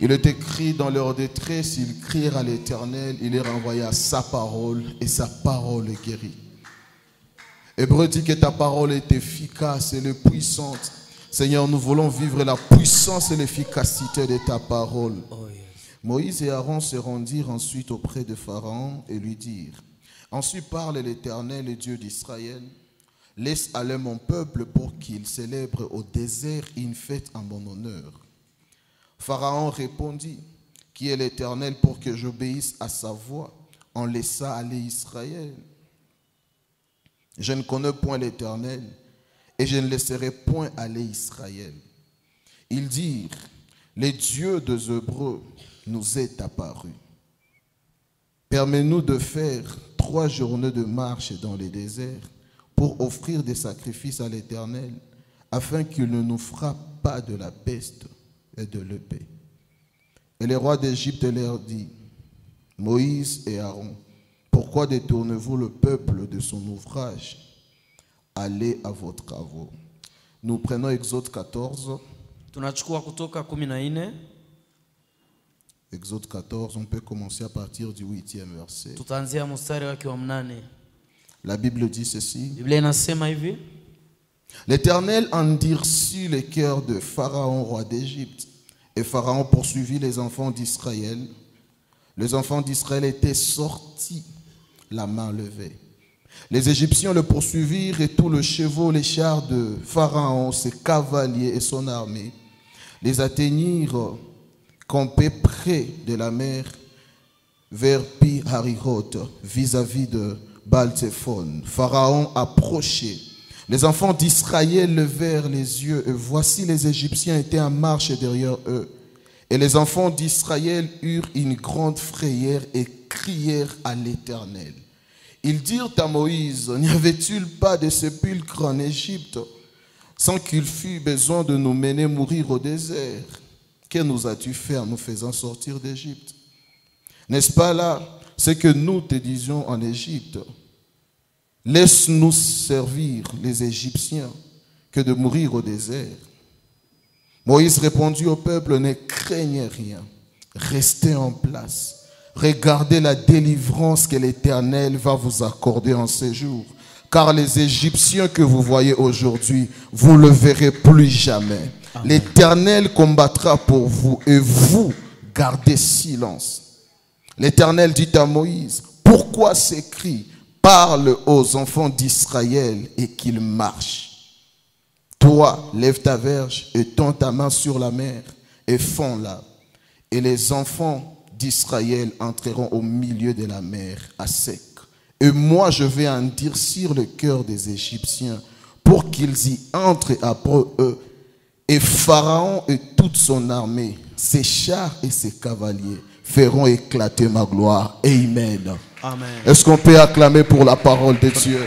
Il est écrit dans leur détresse, ils crièrent à l'Éternel, il les renvoya sa parole et sa parole guérit. Hébreu dit que ta parole est efficace et puissante. Seigneur, nous voulons vivre la puissance et l'efficacité de ta parole. Oh, yes. Moïse et Aaron se rendirent ensuite auprès de Pharaon et lui dirent: Ensuite parle l'Éternel, le Dieu d'Israël. Laisse aller mon peuple pour qu'il célèbre au désert une fête en mon honneur. Pharaon répondit: Qui est l'Éternel pour que j'obéisse à sa voix? On laissa aller Israël. Je ne connais point l'Éternel et je ne laisserai point aller Israël. Ils dirent: Le Dieu des Hébreux nous est apparu. Permets-nous de faire 3 journées de marche dans le désert pour offrir des sacrifices à l'Éternel, afin qu'il ne nous frappe pas de la peste et de l'épée. Et le roi d'Égypte leur dit: Moïse et Aaron, pourquoi détournez-vous le peuple de son ouvrage? Allez à vos travaux. Nous prenons Exode 14. Tunachukua Kutoka 14. Exode 14, on peut commencer à partir du 8e verset. Tutaanzia mstari wake wa 8. La Bible dit ceci: Biblia inasema hivi: L'Éternel endurcit le cœur de Pharaon, roi d'Égypte, et Pharaon poursuivit les enfants d'Israël. Les enfants d'Israël étaient sortis, la main levée. Les Égyptiens le poursuivirent et tous les chevaux, les chars de Pharaon, ses cavaliers et son armée, les atteignirent campés près de la mer vers Pi-Hahiroth, vis-à-vis de Baal-Zephon. Pharaon approchait. Les enfants d'Israël levèrent les yeux et voici les Égyptiens étaient en marche derrière eux. Et les enfants d'Israël eurent une grande frayeur et crièrent à l'Éternel. Ils dirent à Moïse: N'y avait-il pas de sépulcre en Égypte, sans qu'il fût besoin de nous mener mourir au désert? Que nous as-tu fait en nous faisant sortir d'Égypte? N'est-ce pas là ce que nous te disions en Égypte? Laisse-nous servir les Égyptiens que de mourir au désert. Moïse répondit au peuple: Ne craignez rien, restez en place. Regardez la délivrance que l'Éternel va vous accorder en ces jours. Car les Égyptiens que vous voyez aujourd'hui, vous ne le verrez plus jamais. L'Éternel combattra pour vous et vous gardez silence. L'Éternel dit à Moïse: Pourquoi ces cris? Parle aux enfants d'Israël et qu'ils marchent. Toi, lève ta verge et tends ta main sur la mer et fonds-la. Et les enfants d'Israël entreront au milieu de la mer à sec. Et moi, je vais endurcir le cœur des Égyptiens pour qu'ils y entrent après eux. Et Pharaon et toute son armée, ses chars et ses cavaliers feront éclater ma gloire. Amen. Amen. Est-ce qu'on peut acclamer pour la parole de Dieu?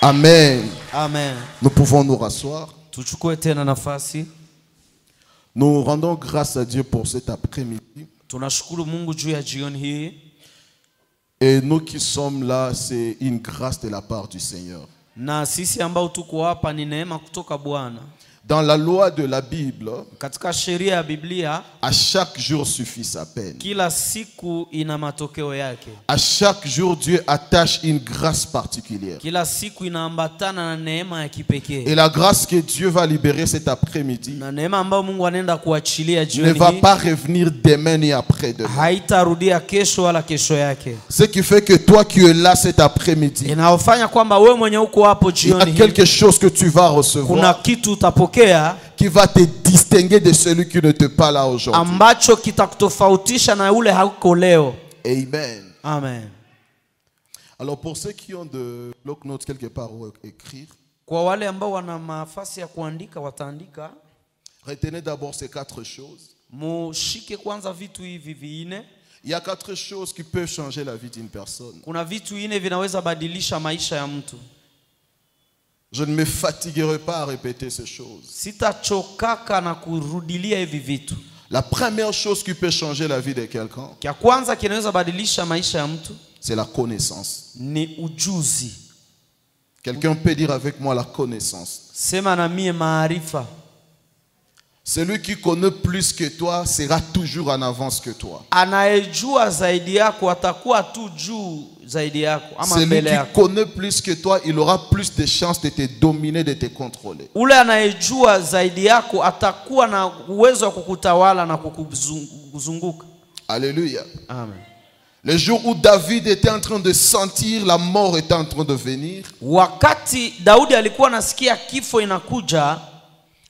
Amen. Amen. Nous pouvons nous rasseoir. Tuchukue tena nafasi. Nous rendons grâce à Dieu pour cet après-midi. Tunashukuru Mungu juu ya jioni hii. Et nous qui sommes là, c'est une grâce de la part du Seigneur. Na sisi ambao tuko hapa ni neema kutoka Bwana. Dans la loi de la Bible, katika sheria ya Biblia, à chaque jour suffit sa peine. Kila siku ina matokeo yake. À chaque jour, Dieu attache une grâce particulière. Kila siku inaambatana na neema ya kipekee. Et la grâce que Dieu va libérer cet après-midi na neema ambayo Mungu anaenda kuachilia jioni ne va pas revenir demain ni après-demain. Haitarudia kesho wala kesho yake. Ce qui fait que toi qui es là cet après-midi, inaofanya kwamba wewe mwenye uko hapo jioni hii, il y a quelque chose que tu vas recevoir. Kuna kitu utapokea qui va te distinguer de celui qui ne te parle là aujourd'hui. Ambacho kitakutofautisha na ule hauko leo. Amen. Amen. Alors pour ceux qui ont de bloc-notes quelque part où écrire, kwa wale ambao wana nafasi ya kuandika wataandika. Retenez d'abord ces 4 choses. Mushike kwanza vitu hivi viine. Il y a 4 choses qui peuvent changer la vie d'une personne. Kuna vitu ine vinaweza badilisha maisha ya mtu. Je ne me fatiguerai pas à répéter ces choses. Sitachokaka na kurudilia hivi vitu. La première chose qui peut changer la vie de quelqu'un, kia kwanza kinaweza badilisha maisha ya mtu, c'est la connaissance. Ni ujuzi. Quelqu'un peut dire avec moi la connaissance. Sema na mie maarifa. Celui qui connaît plus que toi sera toujours en avance que toi. Anayejua zaidi yako atakuwa tu juu zaidi yako ama Celui mbele qui yako. connaît plus que toi, il aura plus de chances de te dominer, de te contrôler. Ule anayejua zaidi yako atakuwa na uwezo wa kukutawala na kukuzunguka. Alléluia. Amen. Le jour où David était en train de sentir la mort était en train de venir, Wakati Daudi alikuwa anasikia kifo inakuja,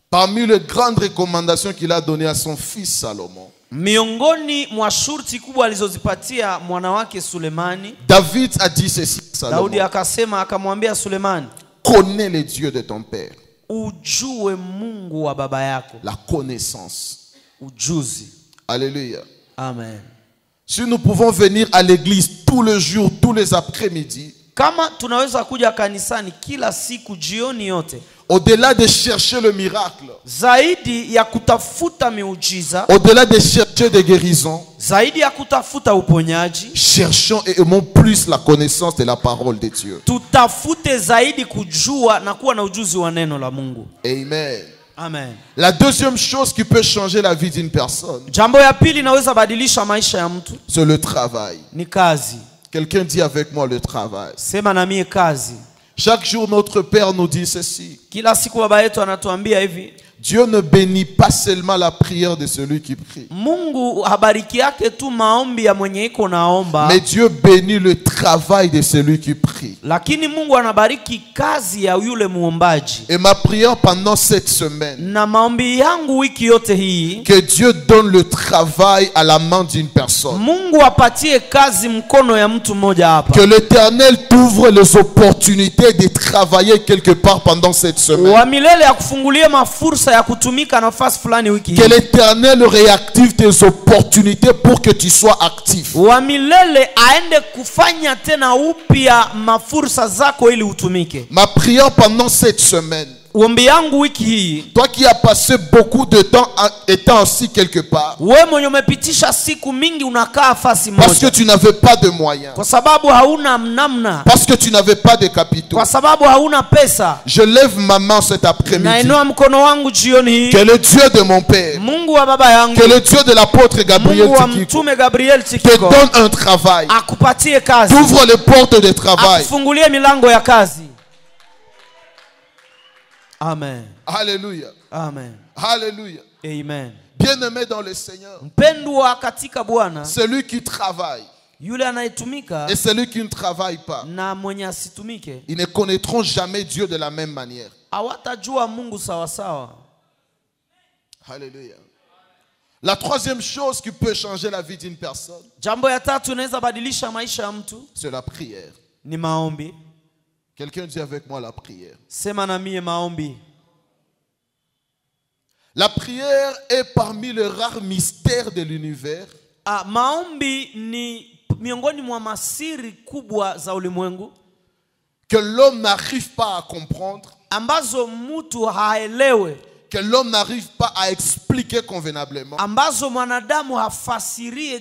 parmi les grandes recommandations qu'il a données à son fils Salomon, miongoni mwa shurti kubwa alizozipatia mwana wake Sulemani, David a dit ceci, Daudi Salomon, akasema, akamwambia Sulemani, connais les dieux de ton père. ujue Mungu wa baba yako. La connaissance. Ujuzi. Alléluia. Amen. Si nous pouvons venir à l'église tous les jours, tous les après-midi, Kama tunaweza kuja kanisani kila siku jioni yote, au-delà de chercher le miracle, zaidi ya kutafuta miujiza, au-delà de chercher des guérisons, zaidi ya kutafuta uponyaji, cherchons et aimons plus la connaissance de la parole de Dieu. tutafute zaidi kujua na kuwa na ujuzi wa neno la Mungu. Amen. Amen. La deuxième chose qui peut changer la vie d'une personne, Jambo ya pili inaweza badilisha maisha ya mtu c'est le travail. ni kazi. Quelqu'un dit avec moi le travail. Sema na mie kazi. Chaque jour, notre Père nous dit ceci. Kila siku baba yetu anatuambia hivi, Dieu ne bénit pas seulement la prière de celui qui prie, Mungu habariki yake tu maombi ya mwenye iko naomba, mais Dieu bénit le travail de celui qui prie. lakini Mungu anabariki kazi ya yule muombaji. Et ma prière pendant cette semaine, Na maombi yangu wiki yote hii, que Dieu donne le travail à la main d'une personne. Mungu apatie kazi mkono ya mtu mmoja hapa. Que l'Éternel t'ouvre les opportunités de travailler quelque part pendant cette semaine. Wa milele ya kufungulie mafursa ya kutumika nafasi fulani wiki Que hii. l'Éternel réactive tes opportunités pour que tu sois actif. Wa milele aende kufanya tena upya mafursa zako ili utumike. Ma prière pendant cette semaine, Ombi yangu wiki hii, toi qui as passé beaucoup de temps étant assis quelque part, wewe mwenye umepitisha siku mingi unakaa fasi parce que moja tu n'avais pas de moyens, kwa sababu hauna namna, parce que tu n'avais pas de capitaux, kwa sababu hauna pesa, je lève ma main cet après-midi. nainua mkono wangu jioni hii. Que le Dieu de mon Père, Mungu wa baba yangu, que le Dieu de l'apôtre Gabriel Mungu wa Tikiko mtume Gabriel te Tikiko donne un travail. akupatie kazi, Ouvre les portes de travail. akufungulie milango ya kazi. Amen. Alléluia. Amen. Alléluia. Amen. Bien-aimé dans le Seigneur, Mpendwa katika Bwana, celui qui travaille yule anayetumika et celui qui ne travaille pas, na mwenye asitumike ils ne connaîtront jamais Dieu de la même manière. hawatajua Mungu sawa sawa. Alléluia. La troisième chose qui peut changer la vie d'une personne, Jambo ya tatu inaweza badilisha maisha ya mtu c'est la prière. ni maombi. Quelqu'un dit avec moi la prière. Sema na mie maombi. La prière est parmi les rares mystères de l'univers Maombi ni miongoni mwa masiri kubwa za ulimwengu que l'homme n'arrive pas à comprendre, ambazo mtu haelewe, que l'homme n'arrive pas à expliquer convenablement, ambazo mwanadamu hafasirie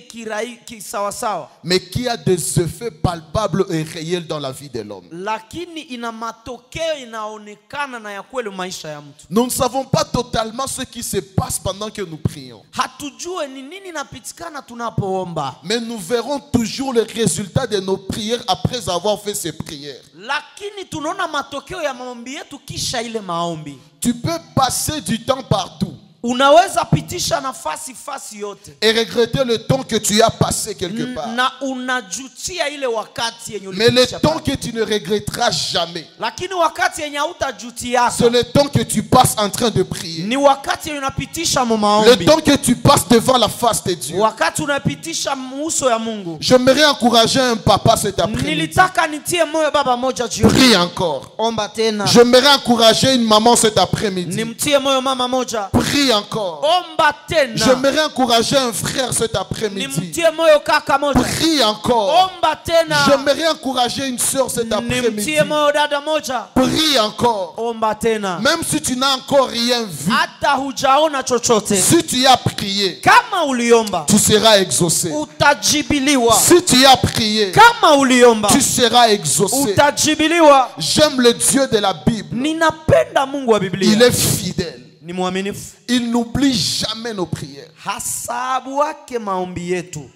kisawasawa, mais qui a des effets palpables et réels dans la vie de l'homme. lakini ina matokeo inaonekana na ya kweli maisha ya mtu. Nous ne savons pas totalement ce qui se passe pendant que nous prions, Hatujue ni nini napitikana tunapoomba, mais nous verrons toujours le résultat de nos prières après avoir fait ces prières. lakini tunaona matokeo ya maombi yetu kisha ile maombi. Tu peux passer du temps partout Unaweza pitisha nafasi fasi yote et regretter le temps que tu as passé quelque part. na unajutia ile wakati yenye Mais le ulipitisha temps pale. que tu ne regretteras jamais, Lakini wakati yenye hutajutia c'est le temps que tu passes en train de prier. ni wakati yenye unapitisha mu Le maombi, temps que tu passes devant la face de Dieu. wakati unapitisha uso ya Mungu. J'aimerais encourager un papa cet après-midi. Nilitaka nitie moyo baba moja jioni. Prie encore. Omba tena. J'aimerais encourager une maman cet après-midi. Nimtie moyo mama moja. Prie encore. Omba tena. J'aimerais encourager un frère cet après-midi. Nimtie moyo kaka moja. Prie encore. Omba tena. J'aimerais encourager une soeur cet après-midi. Nimtie moyo dada moja. Prie encore. Omba tena. Même si tu n'as encore rien vu, Hata hujaona chochote, si tu as prié, kama uliomba tu seras exaucé. utajibiliwa. Si tu as prié, Kama uliomba tu seras exaucé. utajibiliwa. J'aime le Dieu de la Bible. Ninapenda Mungu wa Il Biblia. est fidèle. Ni ni mwaminifu. Il n'oublie jamais nos prières. Hasabu wake maombi yetu.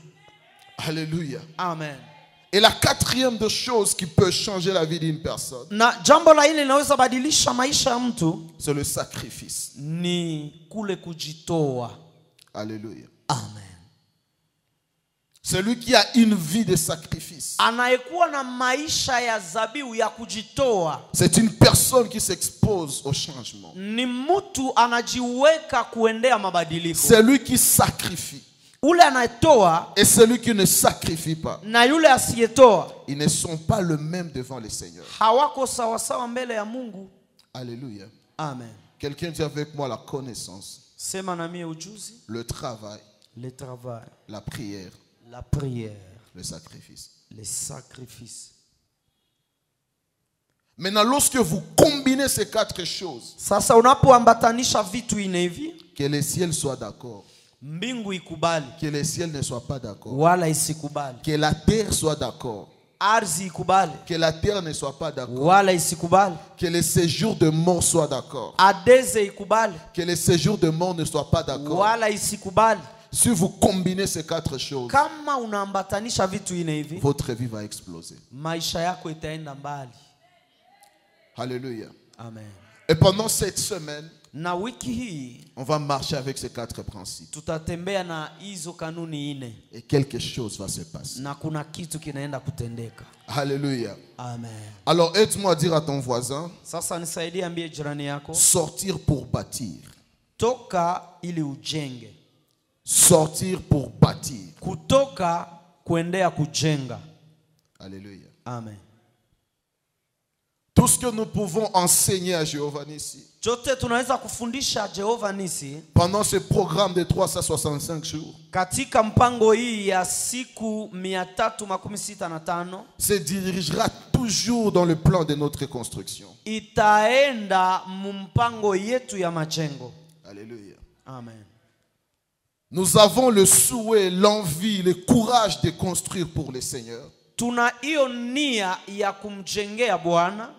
Alléluia. Amen. Et la quatrième de choses qui peut changer la vie d'une personne, Na jambo la hili linaweza badilisha maisha ya mtu c'est le sacrifice. ni kule kujitoa. Alléluia. Amen. Celui qui a une vie de sacrifice, Anayekuwa na maisha ya zabiu ya kujitoa c'est une personne qui s'expose au changement. ni mtu anajiweka kuendea mabadiliko. Celui qui sacrifie Ule anayetoa et celui qui ne sacrifie pas, na yule asiyetoa ils ne sont pas le même devant le Seigneur. hawako sawasawa mbele ya Mungu. Alléluia. Amen. Quelqu'un dit avec moi la connaissance, Sema na mie ujuzi, le travail, le travail, la prière, la prière, le sacrifice. le sacrifice. Maintenant, lorsque vous combinez ces quatre choses, Sasa unapoambatanisha vitu ine hivi, que le ciel soit d'accord, mbingu ikubali que le ciel ne soit pas d'accord, wala isikubali, que la terre soit d'accord, ardhi ikubali que la terre ne soit pas d'accord, wala isikubali, que le séjour de mort soit d'accord, adeze ikubali que le séjour de mort ne soit pas d'accord. wala isikubali. Si vous combinez ces quatre choses, Kama unaambatanisha vitu ine hivi, votre vie va exploser. maisha yako itaenda mbali. Alléluia. Amen. Et pendant cette semaine, Na wiki hii on va marcher avec ces quatre principes. tutatembea na hizo kanuni ine Et quelque chose va se passer. na kuna kitu kinaenda kutendeka. Alléluia. Amen. Alors aide-moi à dire à ton voisin, Sasa nisaidie, ambie jirani yako, sortir pour bâtir. toka ili ujenge. Sortir pour bâtir. Kutoka kuendea kujenga. Alléluia. Amen. Tout ce que nous pouvons enseigner à Jéhovah Nissi Chote tunaweza kufundisha Jehova Nisi pendant ce programme de 365 jours katika mpango hii ya siku 365 se dirigera toujours dans le plan de notre construction. itaenda mpango yetu ya majengo. Alléluia. Amen. Nous avons le souhait, l'envie, le courage de construire pour le Seigneur. Tuna hiyo nia ya kumjengea Bwana,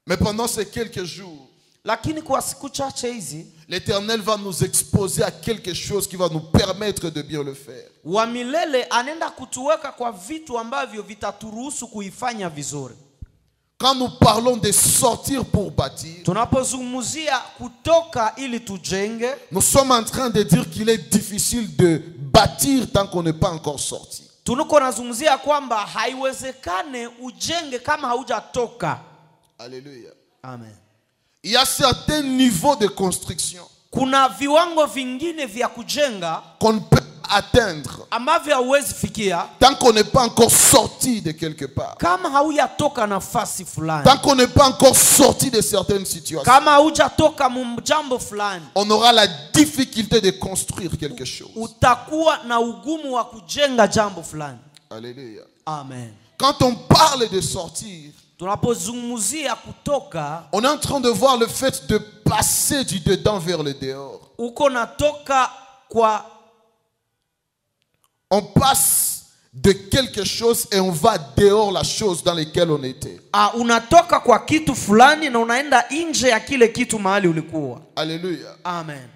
Mais pendant ces quelques jours, lakini kwa siku chache hizi l'Éternel va nous exposer à quelque chose qui va nous permettre de bien le faire. wa milele anaenda kutuweka kwa vitu ambavyo vitaturuhusu kuifanya vizuri. Quand nous parlons de sortir pour bâtir, Tunapozungumzia kutoka ili tujenge, nous sommes en train de dire qu'il est difficile de bâtir tant qu'on n'est pas encore sorti. tunuko nazungumzia kwamba haiwezekane ujenge kama haujatoka. Alléluia. Amen. Il y a certains niveaux de construction Kuna viwango vingine vya kujenga qu'on ne peut pas atteindre ambavyo hauwezi fikia tant qu'on n'est pas encore sorti de quelque part. kama haujatoka nafasi fulani, Tant qu'on n'est pas encore sorti de certaines situations, kama haujatoka jambo fulani, on aura la difficulté de construire quelque chose. utakuwa na ugumu wa kujenga jambo fulani. Alléluia. Amen. Quand on parle de sortir, Tunapozungumzia kutoka, on est en train de voir le fait de passer du dedans vers le dehors. uko natoka kwa, On passe de quelque chose et on va dehors la chose dans laquelle on était. unatoka kwa kitu fulani na unaenda nje ya kile kitu mahali ulikuwa. Alléluia. Amen.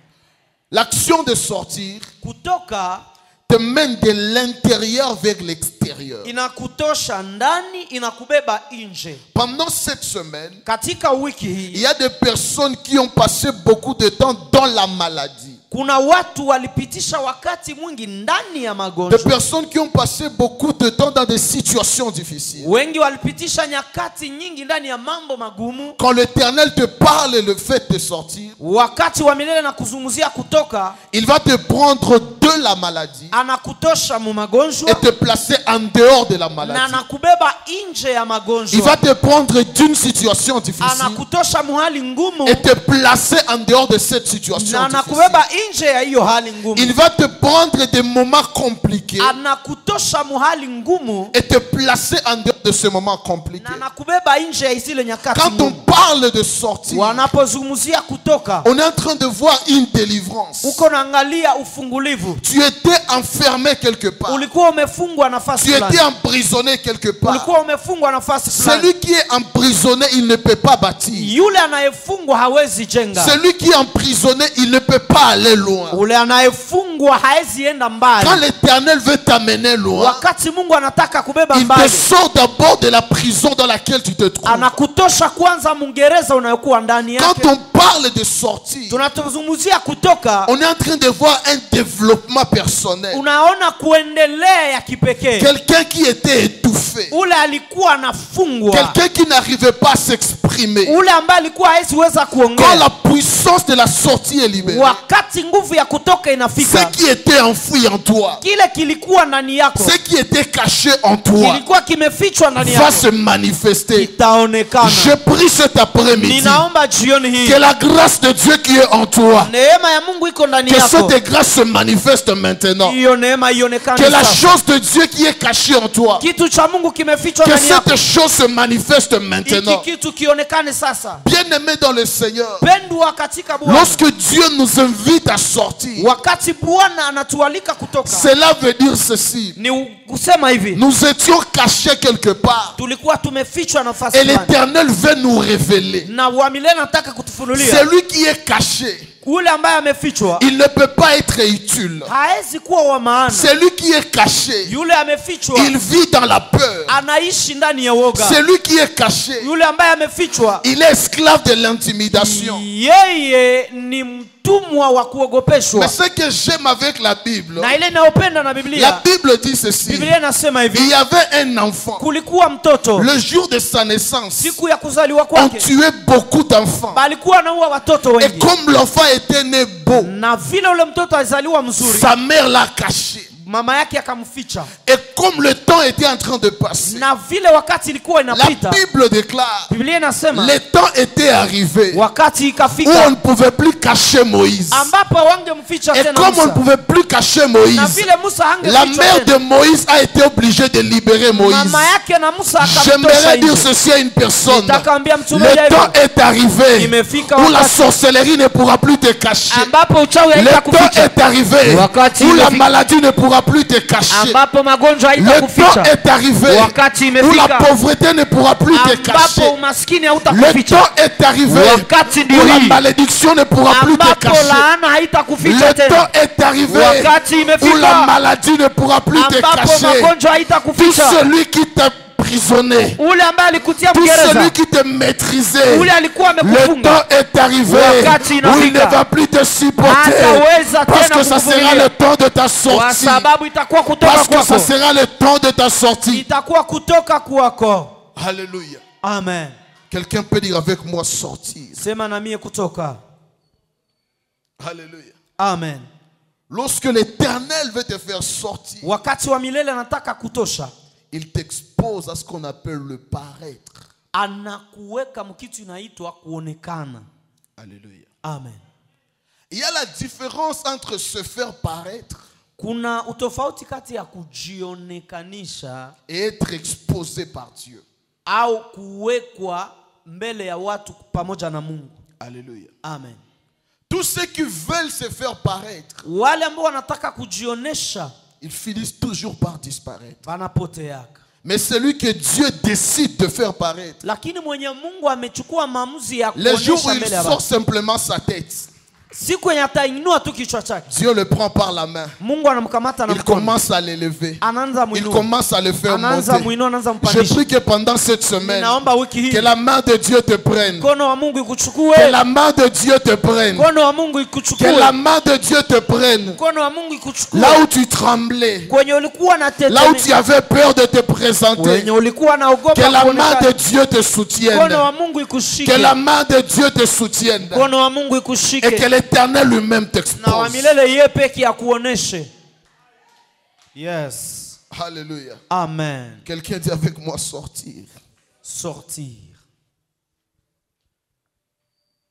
L'action de sortir Kutoka te mène de l'intérieur vers l'extérieur. inakutosha ndani, inakubeba nje. Pendant cette semaine, Katika wiki il hii y a des personnes qui ont passé beaucoup de temps dans la maladie. kuna watu walipitisha wakati mwingi ndani ya Des magonjwa. personnes qui ont passé beaucoup de temps dans des situations difficiles. Wengi walipitisha nyakati nyingi ndani ya mambo magumu. Quand l'Éternel te parle le fait de sortir, Wakati wa milele na kuzungumzia kutoka, il va te prendre de la maladie anakutosha mu et magonjwa te placer en dehors de la na maladie. anakubeba nje ya Il va magonjwa, te prendre d'une situation difficile anakutosha muhali ngumu et te placer en dehors de cette situation na difficile. anakubeba nje ya hiyo hali ngumu. Il va te prendre des moments compliqués Anakutosha muhali ngumu et te placer en dehors de ce moment compliqué. na anakubeba nje ya zile nyakati Quand on ngumu. parle de sortir, Wanapozungumzia kutoka, on est en train de voir une délivrance. uko naangalia ufungulivu. Tu étais enfermé quelque part. Ulikuwa umefungwa nafasi nafasi Tu étais fulani, emprisonné quelque part. ulikuwa umefungwa nafasi fulani. Celui qui est emprisonné, il ne peut pas bâtir. Yule anayefungwa hawezi jenga. Celui qui est emprisonné, il ne peut pas aller loin. Ule anayefungwa haezi enda mbali. Quand l'Éternel veut t'amener loin, Wakati Mungu anataka kubeba il te mbali, sort d'abord de la prison dans laquelle tu te trouves. anakutosha kwanza mungereza unayokuwa ndani yake. Quand on parle de sortie, Tunatuzungumzia kutoka, on est en train de voir un développement personnel. unaona kuendelea ya kipekee. Quelqu'un qui était étouffé. Ule alikuwa anafungwa, Quelqu'un qui n'arrivait pas à s'exprimer. ule ambaye alikuwa haisiweza Quand kuongea. la puissance de la sortie est libérée, Wakati nguvu ya kutoka ce inafika, qui était enfoui en toi, kile kilikuwa ndani yako, ce qui était caché en toi, kilikuwa kimefichwa ndani va yako, se manifester. kitaonekana. Je prie cet après-midi Ninaomba jioni hii, que la grâce de Dieu qui est en toi, neema ya Mungu iko ndani que yako, cette grâce se manifeste maintenant. hiyo neema ionekane Que la sasa. chose de Dieu qui est cachée en toi, Kitu cha Mungu kimefichwa que ndani yako, cette chose se manifeste maintenant. hiki kitu kionekane sasa. Bien-aimé dans le Seigneur, Pendwa katika Bwana, lorsque Dieu nous invite à sortir, wakati Bwana anatualika kutoka, cela veut dire ceci. ni kusema hivi, Nous étions cachés quelque part tulikuwa tumefichwa nafasi et fulani, l'Éternel veut nous révéler. na wa milele anataka kutufunulia. Celui qui est caché, Ule ambaye amefichwa il ne peut pas être utile. haezi kuwa wa maana. Celui qui est caché, Yule amefichwa il vit dans la peur. anaishi ndani ya woga. Celui qui est caché, Yule ambaye amefichwa, il est esclave de l'intimidation. yeye ni mtumwa wa Mais kuogopeshwa. ce que j'aime avec la Bible, Na ile inayopenda na la Biblia, Bible dit ceci. Biblia inasema Il hivi, y avait un enfant. kulikuwa mtoto, Le jour de sa naissance, siku ya kuzaliwa on kwake tuait beaucoup d'enfants. balikuwa anaua watoto Et wengi, comme l'enfant était né beau, na vile ule mtoto alizaliwa mzuri, sa mère l'a caché. mama yake akamficha, Et comme le temps était en train de passer, na vile wakati ilikuwa la inapita, Bible déclare, Biblia inasema le temps était arrivé wakati où ikafika on ne pouvait plus cacher Moïse. ambapo wangemficha Et tena comme on ne Musa, pouvait plus cacher na Moïse, vile Musa la hangefichwa mère de tena, Moïse a été obligée de libérer Moïse. mama yake na Musa akamtosha J'aimerais dire nje. ceci à une personne. Nitakwambia mtu mmoja Le temps hivi, est arrivé imefika où la wakati sorcellerie ne pourra plus te cacher. ambapo uchawi Le temps haitakuficha, est arrivé wakati où la imefika, maladie ne pourra plus te cacher. ambapo magonjwa Le temps haitakuficha, est arrivé wakati où la imefika, pauvreté ne pourra plus te cacher. ambapo umaskini Le hautakuficha, temps est arrivé wakati où ndio la hii, malédiction ne pourra plus te ambapo cacher. laana haitakuficha Le tena, temps est arrivé wakati où la imefika, maladie ne pourra plus te ambapo cacher. magonjwa Tout haitakuficha. celui qui t'a prisonné, Ule ambaye alikutia tout mgereza, celui qui te maîtrisait, ule alikuwa le amekufunga, temps est arrivé wakati où il ne inafika, va plus te supporter. hataweza Parce tena que ça sera kukuvumilia, le temps de ta kwa sortie. sababu itakuwa kutoka Parce que ça kwako, sera le temps de ta sortie. itakuwa kutoka kwako. Alléluia. Amen. Quelqu'un peut dire avec moi sortir. Sema na mie kutoka. Alléluia. Amen. Lorsque l'Éternel veut te faire sortir, Wakati wa milele anataka kutosha, il t'expose à ce qu'on appelle le paraître. anakuweka mkitu inaitwa kuonekana. Alléluia. Amen. Il y a la différence entre se faire paraître Kuna utofauti kati ya kujionekanisha et être exposé par Dieu. au kuwekwa mbele ya watu pamoja na Mungu. Alléluia. Amen. Tous ceux qui veulent se faire paraître, Wale ambao wanataka kujionesha ils finissent toujours par disparaître. wanapoteaka. Mais celui que Dieu décide de faire paraître, Lakini mwenye Mungu amechukua maamuzi ya les jours où kuonesha il mbele ya sort watu, simplement sa tête, siku yenye atainua tu kichwa chake, Dieu le prend par la main. Mungu anamkamata na Il mkono, commence à l'élever. anaanza Il muinua, commence à le faire anaanza monter. muinua, anaanza Je mpandisha. prie que pendant cette semaine, Ninaomba wiki hii que la main de Dieu te prenne. mkono wa Mungu ikuchukue, Que la main de Dieu te prenne. mkono wa Mungu Que ikuchukue, la main de Dieu te prenne. mkono wa Mungu ikuchukue, Là où tu tremblais, kwenye ulikuwa na là où tu avais peur de te présenter, kwenye ulikuwa naogopa que la main de kuonekana, Dieu te soutienne. mkono wa Mungu ikushike, Que la main de Dieu te soutienne. mkono wa Mungu Et que ikushike, l'Éternel lui-même na wa t'expose. milele yeye peke akuoneshe. Yes. Alléluia. Amen. Quelqu'un dit avec moi sortir. Sortir.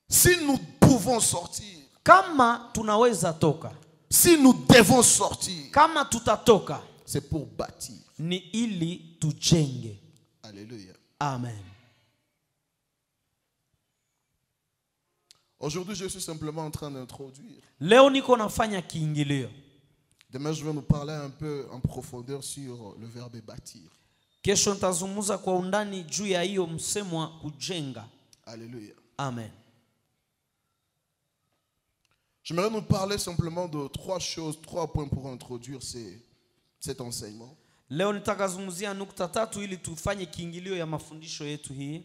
Si nous pouvons sortir, Kama tunaweza toka, si nous devons sortir, kama tutatoka, c'est pour bâtir. ni ili tujenge. Alléluia. Amen. Aujourd'hui, je suis simplement en train d'introduire Leo niko nafanya kiingilio Demain, je vais nous parler un peu en profondeur sur le verbe bâtir. Kesho nitazungumza kwa undani juu ya hiyo msemo wa kujenga. Alléluia. Amen. J'aimerais nous parler simplement de 3 points pour introduire cet enseignement. Leo nitakazungumzia nukta 3 ili tufanye kiingilio ya mafundisho yetu hii.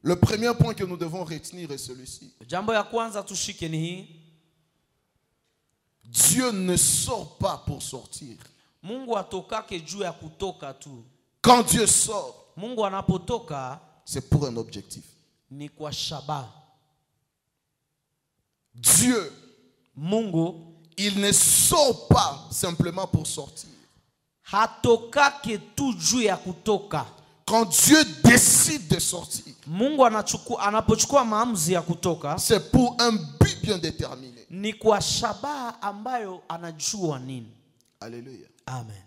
Le premier point que nous devons retenir est celui-ci. Jambo ya kwanza tushike ni hii. Dieu ne sort pas pour sortir. Mungu atokake juu ya kutoka tu. Quand Dieu sort, Mungu anapotoka c'est pour un objectif. ni kwa shabaha. Dieu, Mungu, il ne sort pas simplement pour sortir. hatokake tu juu ya kutoka. Quand Dieu décide de sortir, Mungu anapochukua maamuzi ya kutoka, c'est pour un but bien déterminé. ni kwa shabaha ambayo anajua nini. Alléluia. Amen.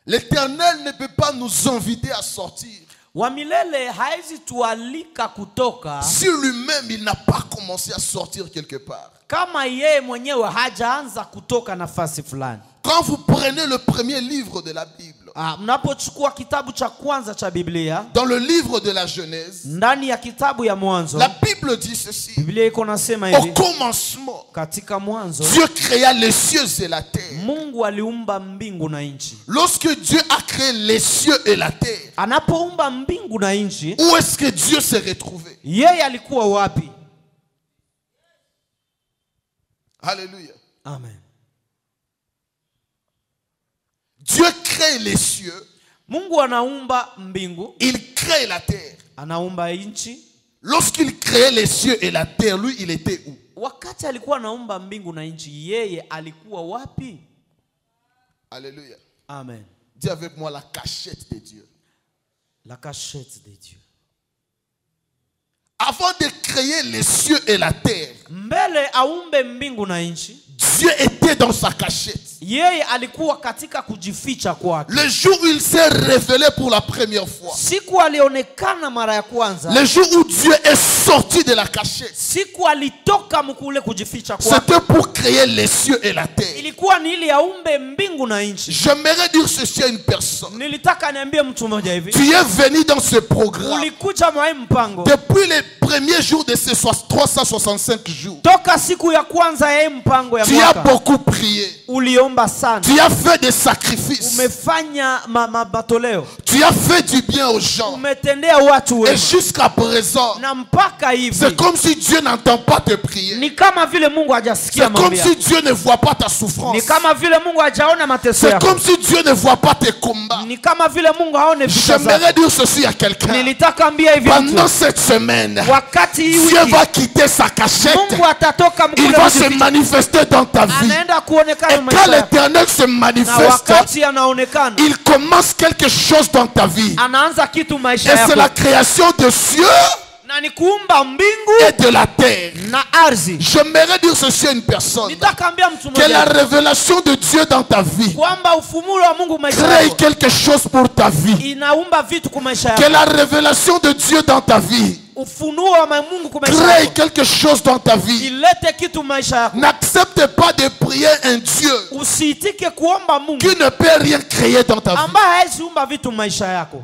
L'Éternel ne peut pas nous inviter à sortir Wa milele haizi tualika kutoka si lui-même il n'a pas commencé à sortir quelque part. kama yeye mwenyewe hajaanza kutoka nafasi fulani. Quand vous prenez le premier livre de la Bible, Mnapochukua kitabu cha kwanza cha Biblia, dans le livre de la Genèse, ndani ya kitabu ya Mwanzo, la Bible dit ceci. Biblia iko nasema Au hivi: commencement, katika mwanzo Dieu créa les cieux et la terre. Mungu aliumba mbingu na nchi. Lorsque Dieu a créé les cieux et la terre, Anapoumba mbingu na nchi, où est-ce que Dieu s'est retrouvé? yeye alikuwa wapi? Alléluia. Amen. Dieu crée les cieux, Mungu anaumba mbingu, il crée la terre. anaumba nchi. Lorsqu'il créait les cieux et la terre, lui, il était où? Wakati alikuwa anaumba mbingu na nchi, yeye alikuwa wapi? Alléluia. Amen. Dis avec moi la cachette de Dieu. La cachette de Dieu. Avant de créer les cieux et la terre, Mbele aumbe mbingu na nchi, Dieu était dans sa cachette. yeye alikuwa katika kujificha kwake. Le jour où il s'est révélé pour la première fois, Siku alionekana mara ya kwanza, le jour où Dieu est sorti de la cachette, siku alitoka mkule kujificha kwake, c'était pour créer les cieux et la terre. ilikuwa ni ili aumbe mbingu na nchi. J'aimerais dire ceci à une personne. Nilitaka niambie mtu mmoja hivi: Tu es venu dans ce programme ulikuja mwa mpango depuis les premiers jours de ces 365 jours. toka siku ya kwanza ya mpango ya Tu as mwaka. beaucoup prié. Uliomba sana, Tu as fait des sacrifices. umefanya matoleo, Tu as fait du bien aux gens. umetendea watu Et wema, jusqu'à présent, na mpaka c'est hivi comme si Dieu n'entend pas te prier. ni kama vile Mungu hajasikia C'est comme maombi si yako. Dieu ne voit pas ta souffrance. Ni kama vile Mungu hajaona mateso C'est yako. comme si Dieu ne voit pas tes combats. Ni kama vile Mungu haone vita J'aimerais zako. dire ceci à quelqu'un. Nilitaka ambia hivi Pendant mtu, cette semaine, wakati hii Dieu wiki va quitter sa cachette. Mungu atatoka Il mkule va se kujificha, manifester dans ta vie. anaenda Et kuonekana quand maisha yako. l'Éternel se Na manifeste, wakati anaonekana, il commence quelque chose dans ta vie. anaanza kitu maisha Et c'est la yako, création de cieux na ni kuumba mbingu et de la terre. na ardhi. J'aimerais dire ceci à une personne. Nitaka ambia mtu Que la mmoja révélation de Dieu dans ta vie kwamba ufumulo wa Mungu maisha crée yako quelque chose pour ta vie. inaumba vitu kwa maisha Que yako. la révélation de Dieu dans ta vie Ufunuo wa Mungu kwa maisha crée yako quelque chose dans ta vie. ilete kitu maisha yako. N'accepte pas de prier un Dieu Usiitike kuomba Mungu qui ne peut rien créer dans ta vie. ambaye hawezi umba vitu maisha yako.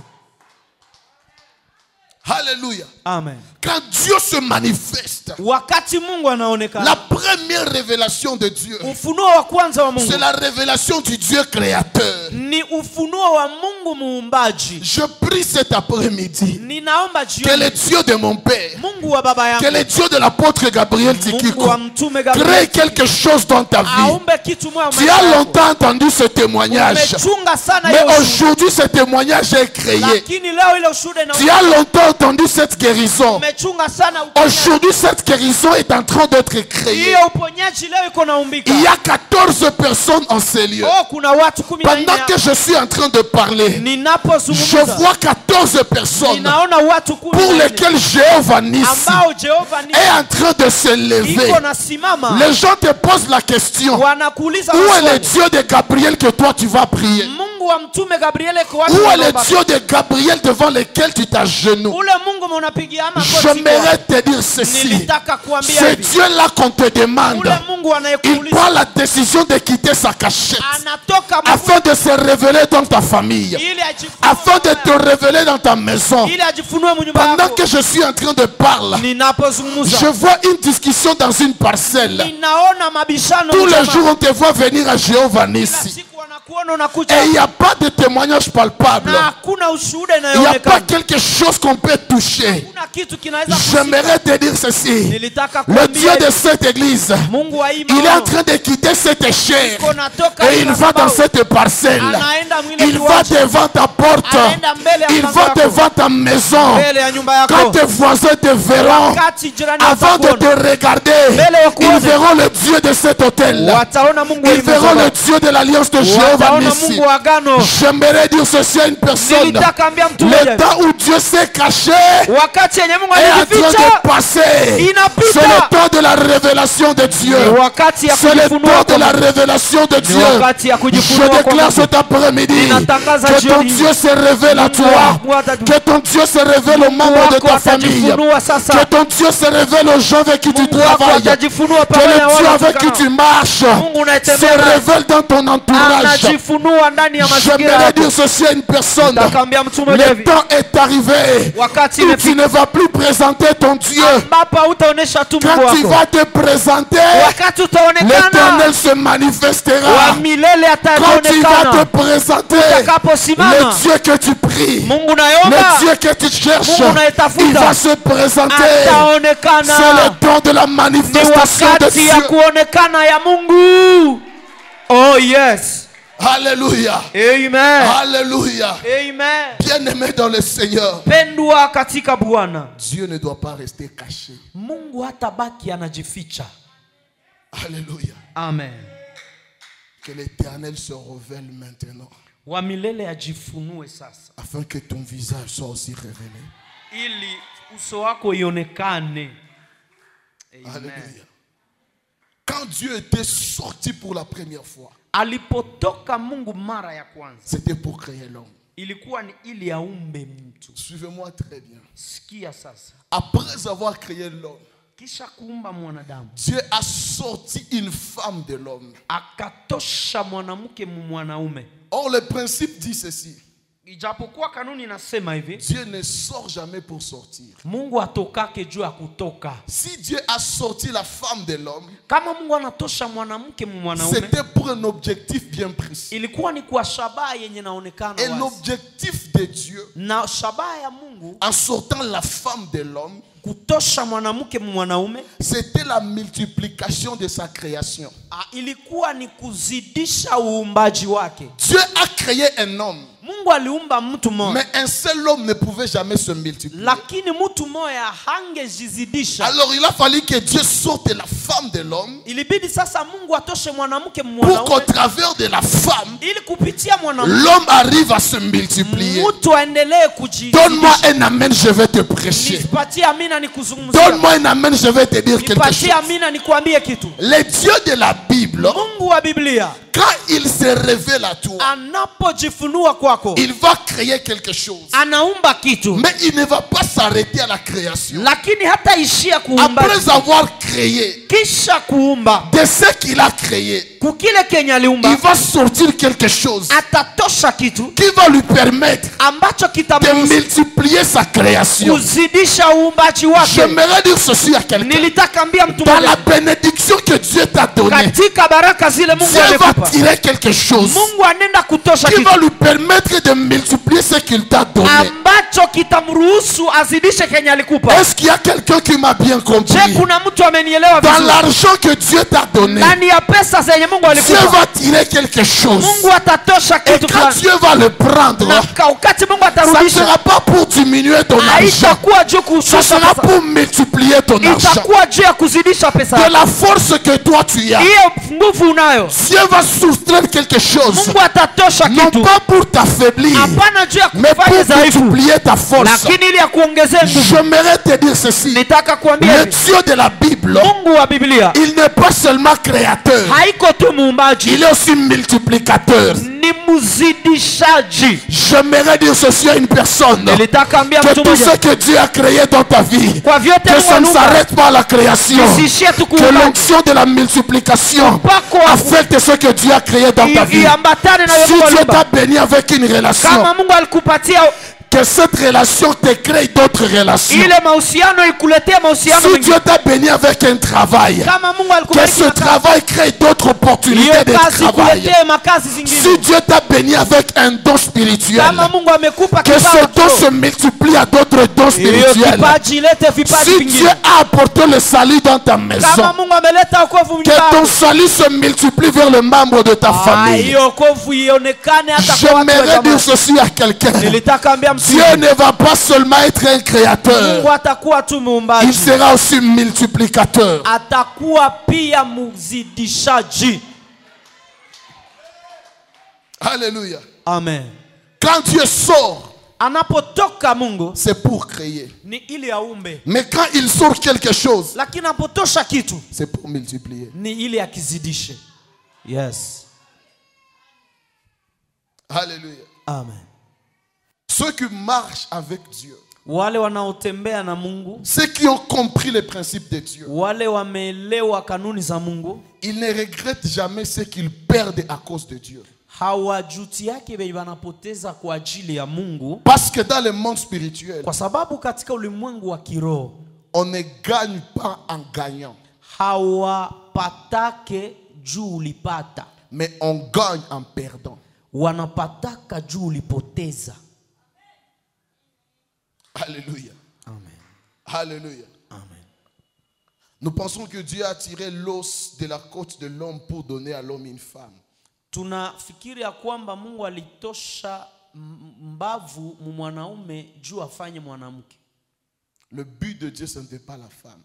Alléluia. Amen. Quand Dieu se manifeste, Wakati Mungu anaonekana, la première révélation de Dieu, ufunuo wa kwanza wa Mungu c'est la révélation du Dieu créateur. ni ufunuo wa Mungu muumbaji. Je prie cet après-midi Ninaomba que le jioni, Dieu de mon Père, Mungu wa baba que yangu, le Dieu de l'apôtre Gabriel Mungu Tikiko wa mtume crée Gabriel, quelque chose dans ta vie. aumbe kitu moja Tu maisha as yako. longtemps entendu ce témoignage, Umechunga sana mais hiyo ushuhuda, aujourd'hui ce témoignage est créé. lakini leo ile ushuhuda Tu as inaonekana. longtemps entendu cette guérison. Umechunga sana uponyaji. Aujourd'hui cette guérison est en train d'être créée. Hiyo uponyaji leo iko naumbika. Il y a 14 personnes en ces lieux. Oh, kuna watu 14 Pendant que je suis en train de parler, je ninapozungumza vois 14 personnes ninaona watu 14 pour lesquelles Jéhovah Nissi ambao Jehova ni est en train de se lever. iko nasimama, Les gens te posent la question, wanakuuliza où est le maswali. Dieu de Gabriel que toi tu vas prier? Mungu Mungu wa mtume Gabriele kwa Où est le Dieu de Gabriel devant lequel tu t'agenouilles? ule Mungu unapigia magoti. J'aimerais te dire ceci. Nilitaka kuambia C'est hivi. Dieu-là qu'on te demande. Ule Mungu Il anayekuuliza prend la décision de quitter sa cachette anatoka afin de se révéler dans ta famille, ili ajifunue afin de te révéler dans ta maison. ili ajifunue mnyumba Pendant yako. que je suis en train de parler, Ninapozungumza je vois une discussion dans une parcelle. ninaona mabishano Tous les mjamaa. jours, on te voit venir à Jéhovah Kila Nissi. siku wanakuona unakuja Et il n'y a pas de témoignage palpable. na hakuna ushuhuda Il n'y a pas inayoonekana. quelque chose qu'on peut toucher. Hakuna kitu kinaweza J'aimerais te dire ceci. Nilitaka Le Dieu kuambia de cette église, Mungu wa hii il est en maono train de quitter cette chair. natoka Et il va dans cette parcelle. anaenda mwile Il va kiwanja. devant ta porte. Anaenda mbele ya Il mlango va yako. devant ta maison. Mbele ya nyumba yako. Quand tes voisins te verront, Wakati jirani avant de te watakuona, regarder, Mbele wakuone. ils verront le Dieu de cet hôtel. wataona Mungu wa Ils hii verront maono. le Dieu de l'alliance de Jéhovah Wataona Nissi. Mungu wa agano. J'aimerais dire ceci à une personne. Nilitaka ambia mtu Le mmoja temps où Dieu s'est caché wakati yenye Mungu est en train alijificha de passer. inapita. C'est le temps de la révélation de Dieu. ni wakati ya C'est le kujifunua temps de la kwa révélation de ni Dieu. wakati ya Je kujifunua kwa déclare Mungu. cet après-midi Ninatangaza que ton jioni. Dieu se révèle à toi. Que ton Dieu se révèle aux membres de wako ta famille. atajifunua sasa. Que ton Dieu se révèle aux gens avec qui tu Mungu wako travailles. atajifunua Que pamoja na le Dieu wale avec qui watukana. tu marches Mungu se unayetembea naye. révèle dans ton entourage. Anajifunua ndani ya mazingira J'aimerais yako. dire ceci à une personne. Nitakwambia mtu mmoja Le hivi. temps est arrivé Wakati où tu imefika ne vas plus présenter ton Dieu. ambapo hautaonesha tu Mungu Quand tu wako. vas te présenter, Wakati utaonekana l'Éternel se manifestera. wa milele Quand tu vas te ataonekana. présenter, Utakaposimama le Dieu que tu pries, Mungu nayomba le Dieu que tu cherches, Mungu unayetafuta. il va se présenter. C'est ataonekana. le temps de la Ni manifestation de wakati ya Dieu. kuonekana ya Mungu. Oh yes. Alléluia. Amen. Alléluia. Amen. Bien-aimé dans le Seigneur, Pendwa katika Bwana. Dieu ne doit pas rester caché. Mungu hatabaki anajificha. Alléluia. Amen. Que l'Éternel se révèle maintenant, Wa milele ajifunue sasa. afin que ton visage soit aussi révélé. Ili uso wako ionekane. Amen. Alléluia. Quand Dieu était sorti pour la première fois, Alipotoka Mungu mara ya kwanza, c'était pour créer l'homme. ilikuwa ni ili aumbe mtu. Suivez-moi très bien. Sikia sasa. Après avoir créé l'homme, Kisha kuumba mwanadamu, Dieu a sorti une femme de l'homme. akatosha mwanamke mwanaume. Or, le principe dit ceci. Ijapokuwa kanuni inasema hivi, Dieu ne sort jamais pour sortir. Mungu atokake juu ya kutoka. Si Dieu a sorti la femme de l'homme, Kama Mungu anatosha mwanamke mwanaume, c'était pour un objectif bien précis. ilikuwa ni kwa shabaha yenye naonekana Et wazi. l'objectif de Dieu, Na shabaha ya Mungu en sortant la femme de l'homme, kutosha mwanamke mwanaume, c'était la multiplication de sa création. ilikuwa ni kuzidisha uumbaji wake. Dieu a créé un homme, Mungu aliumba mtu mmoja, mais un seul homme ne pouvait jamais se multiplier. lakini mtu mmoja hangejizidisha. Alors il a fallu que Dieu sorte la femme de l'homme Ilibidi sasa Mungu atoshe mwanamke pour qu'au mwanaume travers de la femme, ili kupitia mwanamke l'homme arrive à se multiplier. mtu aendelee Donne-moi kujizidisha. un amen, je vais te prêcher. Nipatie amina nikuzungumzie. Donne-moi un amen, je vais te dire quelque Nipatie chose. amina nikuambie kitu. Le Dieu de la Bible, Mungu wa Biblia quand il se révèle à toi, anapojifunua kwako, il va créer quelque chose. anaumba kitu, Mais il ne va pas s'arrêter à la création. lakini hataishia kuumba. Après avoir créé Kisha kuumba de ce qu'il a créé, kukile kenye il aliumba, va sortir quelque chose atatosha kitu qui va lui permettre ambacho de kitamruhusu multiplier sa création. kuzidisha uumbaji wake. J'aimerais dire ceci à quelqu'un. Nilitaka ambia mtu Dans la mmoja, bénédiction que Dieu t'a donnée, katika baraka zile Mungu Dieu va amekupa, tirer quelque chose Mungu anenda kutosha qui kitu va lui permettre de multiplier ce qu'il t'a donné. ambacho kitamruhusu azidishe kenye alikupa. Est-ce qu'il y a quelqu'un qui m'a bien compris? Je, kuna mtu amenielewa Dans vizuri? l'argent que Dieu t'a donné, Ndani ya pesa zenye Mungu Dieu alikupa, va tirer quelque chose. Mungu atatosha Et kitu quand fulani. Dieu va le prendre, Na wakati Mungu ça ne atarudisha, sera pas pour diminuer ton argent. haitakuwa juu Ça kushusha sera pesa, pour multiplier ton argent. itakuwa juu ya kuzidisha pesa. De la force que toi tu as, Hiyo nguvu unayo, Dieu va soustraire quelque chose. Mungu atatosha Non kitu, pas pour t'affaiblir, hapana juu ya mais pour kufanya dhaifu, multiplier ta force. lakini ili ya kuongezea nguvu. J'aimerais te dire ceci. Nitaka kuambia Le hivi, Dieu de la Bible, Mungu wa Biblia il n'est pas seulement créateur, haiko tu muumbaji, il est aussi multiplicateur. ni mzidishaji. J'aimerais dire ceci à une personne. Nilitaka ambia Que mtu tout mmoja, ce que Dieu a créé dans ta vie, kwa vyote que ça ne Mungu s'arrête pas à la création. isiishie tu Que kuumba, l'onction de la multiplication mpako wa affecte ce que Dieu a créé dans ta vie. iambatane na Si Mungu Dieu aliumba. t'a béni avec une relation, Kama Mungu alikupatia que cette relation te crée d'autres relations. ile mahusiano ikuletee mahusiano Si mengine. Dieu t'a béni avec un travail, Kama Mungu que alikubariki ce na kazi, travail crée d'autres opportunités hiyo de kazi travail. ikuletee makazi zingine. Si Dieu t'a béni avec un don spirituel, Kama Mungu amekupa que ce kipawa don kidogo, se multiplie à d'autres dons hiyo spirituels. kipaji ilete vipaji Si Dieu vingine. a apporté le salut dans ta maison, Kama Mungu ameleta wokovu que ton nyumbani, salut se multiplie vers le membre de ta famille. hiyo wokovu ionekane hata kwa watu wa J'aimerais dire jamaa. ceci à quelqu'un. Nilitaka ambia mtu, Dieu ne va pas seulement être un créateur, Mungu atakuwa tu il muumbaji, sera aussi multiplicateur. atakuwa pia mzidishaji. Alléluia. Amen. Quand Dieu sort, Anapotoka Mungu c'est pour créer. ni ili aumbe, Mais quand il sort quelque chose, lakini anapotosha kitu c'est pour multiplier. ni ili akizidishe. Yes. Alléluia. Amen. Ceux qui marchent avec Dieu, Wale wanaotembea na Mungu, ceux qui ont compris les principes de Dieu, wale wameelewa kanuni za Mungu, ils ne regrettent jamais ce qu'ils perdent à cause de Dieu. hawajuti yake bei wanapoteza kwa ajili ya Mungu, Parce que dans le monde spirituel, kwa sababu katika ulimwengu wa kiroho on ne gagne pas en gagnant, hawapatake juu ulipata, mais on gagne en perdant. wanapataka juu ulipoteza. Alléluia. Amen. Alléluia. Amen. Nous pensons que Dieu a tiré l'os de la côte de l'homme pour donner à l'homme une femme. Tunafikiri ya kwamba Mungu alitosha mbavu mu mwanaume juu afanye mwanamke. Le but de Dieu, ce n'était pas la femme.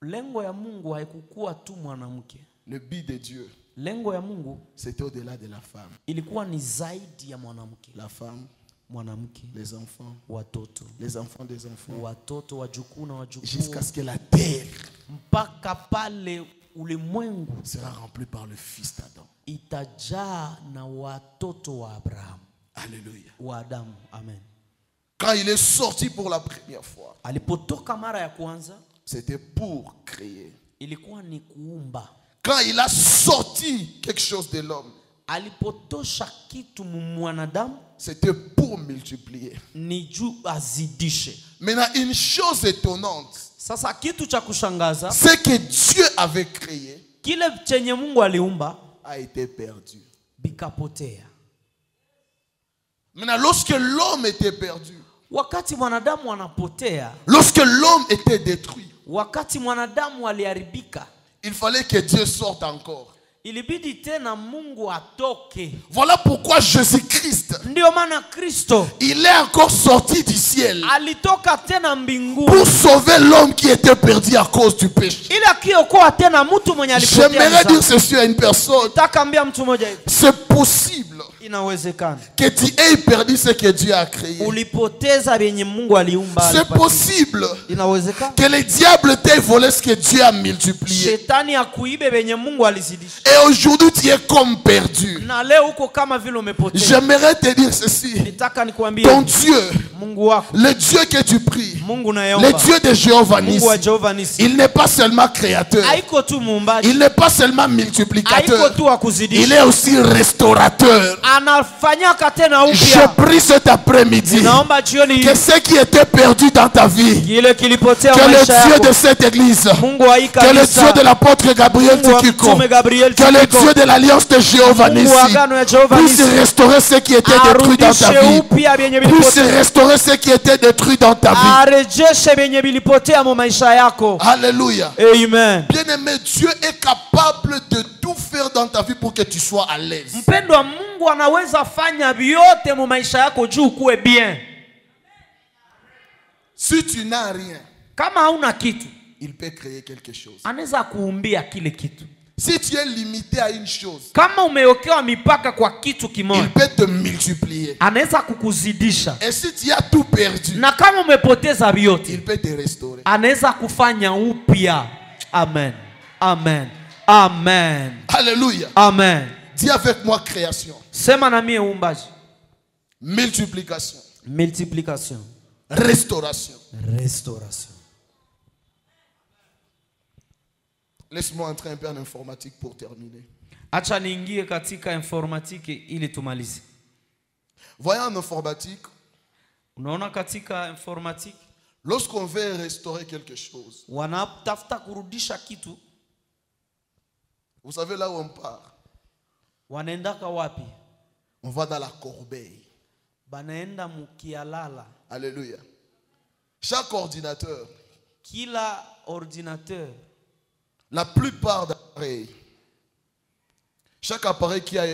Lengo ya Mungu haikukuwa tu mwanamke. Le but de Dieu, Lengo ya Mungu c'était au-delà de la femme. ilikuwa ni zaidi ya mwanamke. La femme, Mwanamke, les enfants, watoto, les enfants des enfants, watoto, wajukuu na wajukuu, jusqu'à ce que la terre mpaka pale ulimwengu sera remplie par le fils d'Adam. itajaa na watoto wa Abraham, Alléluia. wa Adamu. Amen. Quand il est sorti pour la première fois, Alipotoka mara ya kwanza c'était pour créer. ilikuwa ni kuumba. Quand il a sorti quelque chose de l'homme, Alipotosha kitu mwanadamu c'était pour multiplier. ni juu azidishe. Maintenant, une chose étonnante, Sasa kitu cha kushangaza, c'est que Dieu avait créé kile chenye Mungu aliumba a été perdu. bikapotea. Maintenant, lorsque l'homme était perdu, Wakati mwanadamu anapotea, lorsque l'homme était détruit, wakati mwanadamu aliharibika, il fallait que Dieu sorte encore. ilibidi tena Mungu atoke. Voilà pourquoi Jésus-Christ, Ndio maana Kristo il est encore sorti du ciel alitoka tena mbinguni pour sauver l'homme qui était perdu à cause du péché. ili akiokoa tena mtu mwenye alipotea. J'aimerais dire ceci à une personne. Takaambia mtu mmoja hivi, C'est possible inawezekana que tu aies perdu ce que Dieu a créé. ulipoteza vyenye Mungu aliumba. C'est alipatia. possible Inawezekana que le diable t'ait volé ce que Dieu a multiplié. shetani akuibe vyenye Mungu alizidisha, Et aujourd'hui, tu es comme perdu. na leo uko kama vile umepotea. J'aimerais te dire ceci. Nitaka nikwambie Ton Dieu, Mungu wako, le Dieu que tu pries, Mungu le nayeomba, Dieu de Jéhovah Mungu wa Nissi, Jehova Nisi, il n'est pas seulement créateur, haiko tu muumbaji, il n'est pas seulement haiko multiplicateur, tu wa il kuzidisha, est aussi restaurateur. anafanyaka tena Je upya. prie cet après-midi Naomba jioni que hii ce qui était perdu dans ta vie, kile kilipotea que le maisha Dieu yako, de cette église, Mungu wa hii que le kanisa, Dieu de l'apôtre Gabriel Mungu wa Tikiko, mtume Gabriel que le Tikiko, Dieu de l'alliance de Jéhovah Mungu wa Nissi agano ya Jehova puisse Nisi, restaurer ce qui était détruit dans ta arudishe vie, upya vyenye puisse vilipotea, restaurer ce qui était détruit dans ta vie. arejeshe vyenye vilipotea mu maisha yako. Alléluia. Amen. Bien-aimé, Dieu est capable de tout faire dans ta vie pour que tu sois à l'aise. Mpendwa, Mungu anaweza fanya vyote mu maisha yako juu kuwe bien. Si tu n'as rien, Kama hauna kitu, il peut créer quelque chose. anaweza kuumbia kile kitu. Si tu es limité à une chose, Kama umewekewa mipaka kwa kitu il kimoja, peut te multiplier. anaweza kukuzidisha. Et si tu as tout perdu, Na kama umepoteza vyote, il peut te restaurer. anaweza kufanya upya. Amen. Amen. Amen. Alléluia. Amen. Dis avec moi création. Sema na mie uumbaji. Multiplication. Multiplication. Restauration. Restauration. Laisse-moi entrer un peu en informatique pour terminer. Acha niingie katika informatiki ili tumalize. Voyons en informatique. Unaona katika informatiki, lorsqu'on veut restaurer quelque chose, wanatafuta kurudisha kitu. Vous savez là où on part? Wanaendaka wapi? On va dans la corbeille. Banaenda mukialala. Alléluia. Chaque ordinateur, kila ordinateur, la plupart des appareils, chaque appareil qui a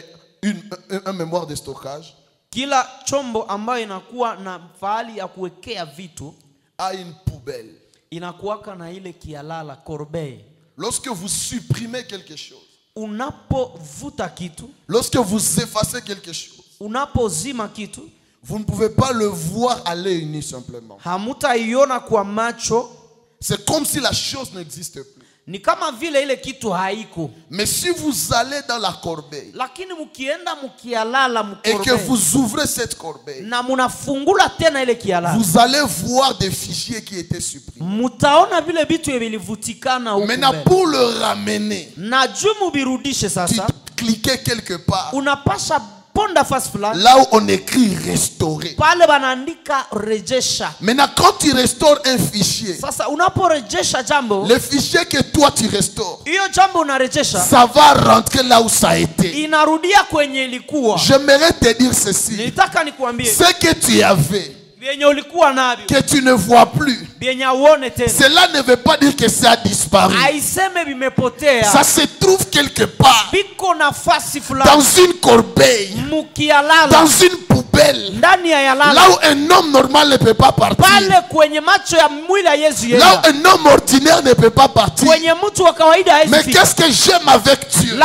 un mémoire de stockage, kila chombo ambayo inakuwa na fahali ya kuwekea vitu, a une poubelle. Inakuwaka na ile kialala, corbeille. Lorsque vous supprimez quelque chose, unapovuta kitu, lorsque vous effacez quelque chose, unapozima kitu, vous ne pouvez pas le voir à l'œil nu simplement. Hamutaiona kwa macho. C'est comme si la chose n'existe plus. Ni kama vile ile kitu haiko. Mais si vous allez dans la corbeille, lakini mukienda mukialala et que vous ouvrez cette corbeille, na munafungula tena ile kialala, vous allez voir des fichiers qui étaient supprimés. Mutaona vile vitu vilivutikana huko. Maintenant pour le ramener, na jumu birudishe sasa, tu cliquez quelque part. Unapasha ponda fasi fulani, là où on écrit restaurer. Pale banaandika rejesha. Maintenant quand tu restaures un fichier, sasa unaporejesha jambo, le fichier que toi tu restaures, hiyo jambo unarejesha, ça va rentrer là où ça a été. Inarudia kwenye ilikuwa. J'aimerais te dire ceci. Nitaka nikuambie, ce que tu avais, que tu ne vois plus, cela ne veut pas dire que ça a disparu. Ça se trouve quelque part, dans une corbeille, dans une poubelle, là où un homme normal ne peut pas partir, là où un homme ordinaire ne peut pas partir. Mais qu'est-ce que j'aime avec Dieu?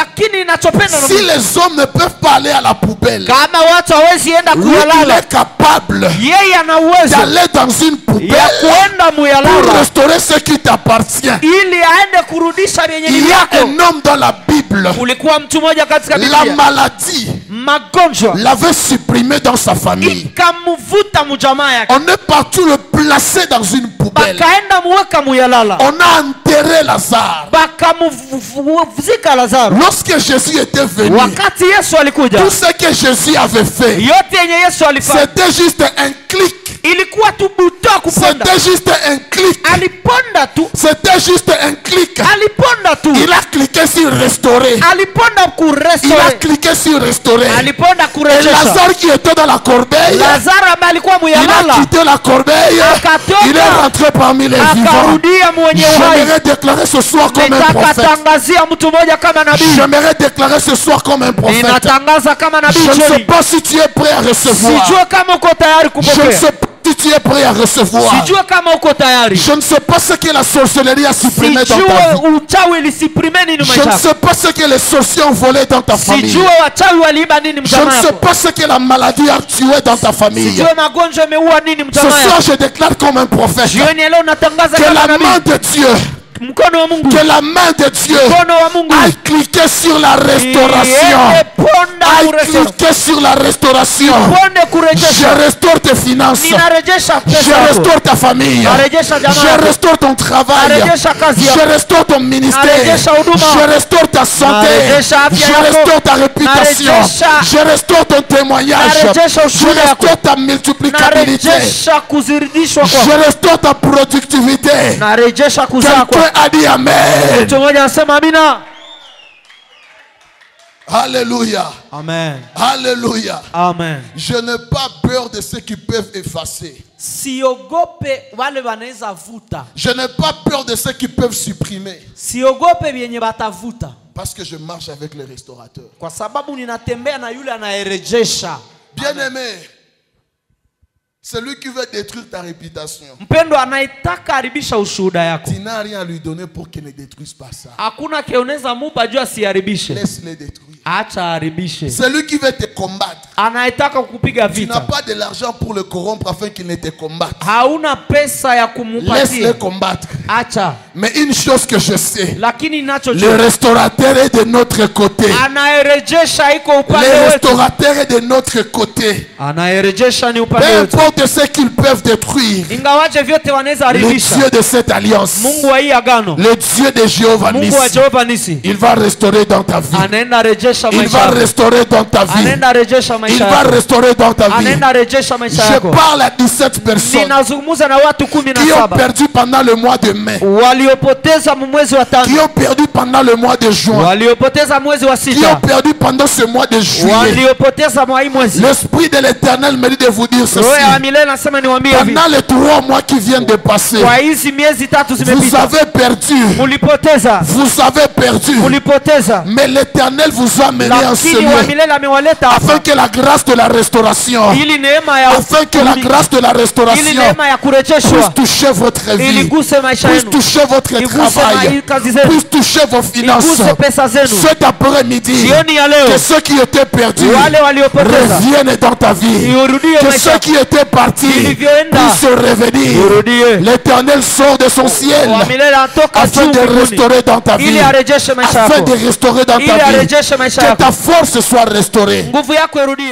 Si les hommes ne peuvent pas aller à la poubelle, lui il est capable d'aller dans une poubelle pour restaurer ce qui t'appartient. Il y a un homme dans la Bible, la maladie l'avait supprimé dans sa famille. On est partout le placer dans une poubelle. On a enterré Lazare. Lorsque Jésus était venu, tout ce que Jésus avait fait, c'était juste un clic. C'était juste un clic. C'était juste un clic. Il a cliqué sur restaurer. Il a cliqué sur restaurer. Et Lazare qui était dans la corbeille, il a quitté la corbeille. Il est rentré parmi les vivants. J'aimerais déclarer ce soir comme un prophète. J'aimerais déclarer ce soir comme un prophète. Je ne sais pas si tu es prêt à recevoir. Je ne sais pas si tu es prêt à recevoir. Je ne sais pas ce que la sorcellerie a supprimé dans ta vie. Je ne sais pas ce que les sorciers ont volé dans ta famille. Je ne sais pas ce que la maladie a tué dans ta famille. Ce soir je déclare comme un prophète que la main de Dieu, que la main de Dieu a cliqué sur la restauration. A cliqué sur la restauration. Je restaure tes finances. Je restaure ta famille. Je restaure ton travail. Je restaure ton ministère. Je restaure ta santé. Je restaure ta réputation. Je restaure ton témoignage. Je restaure ta multiplicabilité. Je restaure ta productivité. Quelqu'un a dit amen. Alléluia. Amen. Alléluia. Amen. Je n'ai pas peur de ceux qui peuvent effacer. Je n'ai pas peur de ceux qui peuvent supprimer. Parce que je marche avec le restaurateur. Bien aimé, celui qui veut détruire ta réputation, tu n'as rien à lui donner pour qu'il ne détruise pas ça. Laisse-le détruire. Celui qui veut te combattre, anayetaka kukupiga Tu n'as vita. pas de l'argent pour le corrompre afin qu'il ne te combatte. Hauna pesa ya Laisse-le kumupatia. combattre. Acha. Mais une chose que je sais, Lakini le ninachojua restaurateur est de notre côté. anayerejesha iko upande Le wetu. restaurateur est de notre côté. Anayerejesha ni Peu upande wetu. importe ce qu'ils peuvent détruire, Ingawaje vyote wanaweza le haribisha. Dieu de cette alliance, Mungu wa hii agano. le Dieu de Jéhovah Mungu Nissi, wa Jehova Nisi. il va restaurer dans ta vie. Anaenda rejesha Il maisha va yako. restaurer dans ta vie. Anaenda rejesha Il maisha va yako. restaurer dans ta vie. Anaenda rejesha maisha Je yako. parle à 17 personnes Ninazungumza na watu qui ont 17 perdu pendant le mois de mai, waliopoteza mwezi wa qui tano, ont perdu pendant le mois de juin, waliopoteza mwezi wa qui ont sita, perdu pendant ce mois de juillet. waliopoteza mwa hii mwezi. L'Esprit de l'Éternel me dit de vous dire ceci. Roho ya milele nasema niwaambie hivi, Pendant les 3 mois qui viennent de passer, kwa hizi miezi tatu vous zimepita, avez perdu. mulipoteza, Vous avez perdu. mulipoteza, Mais l'Éternel vous a mené en ce lakini wa lieu milele amewaleta afin hapa que la grâce de la restauration, ili neema ya afin que la grâce de la ili restauration neema ya puisse kurejeshwa toucher votre vie, iliguse maisha puisse yenu, toucher votre iguse travail, kazi zenu, puisse toucher vos finances. iguse pesa zenu. Cet après-midi, Jioni ya leo que ceux qui étaient perdus wale waliopoteza reviennent dans ta vie. irudie Que maisha ceux qui étaient partis vilivyoenda puissent revenir. irudie. L'Éternel sort de son ciel Wa milele anatoka afin juu de mbinguni restaurer dans ta vie, ili arejeshe maisha afin yako, de restaurer dans ili ta vie, arejeshe maisha que yako, ta force soit restaurée. nguvu yako irudie.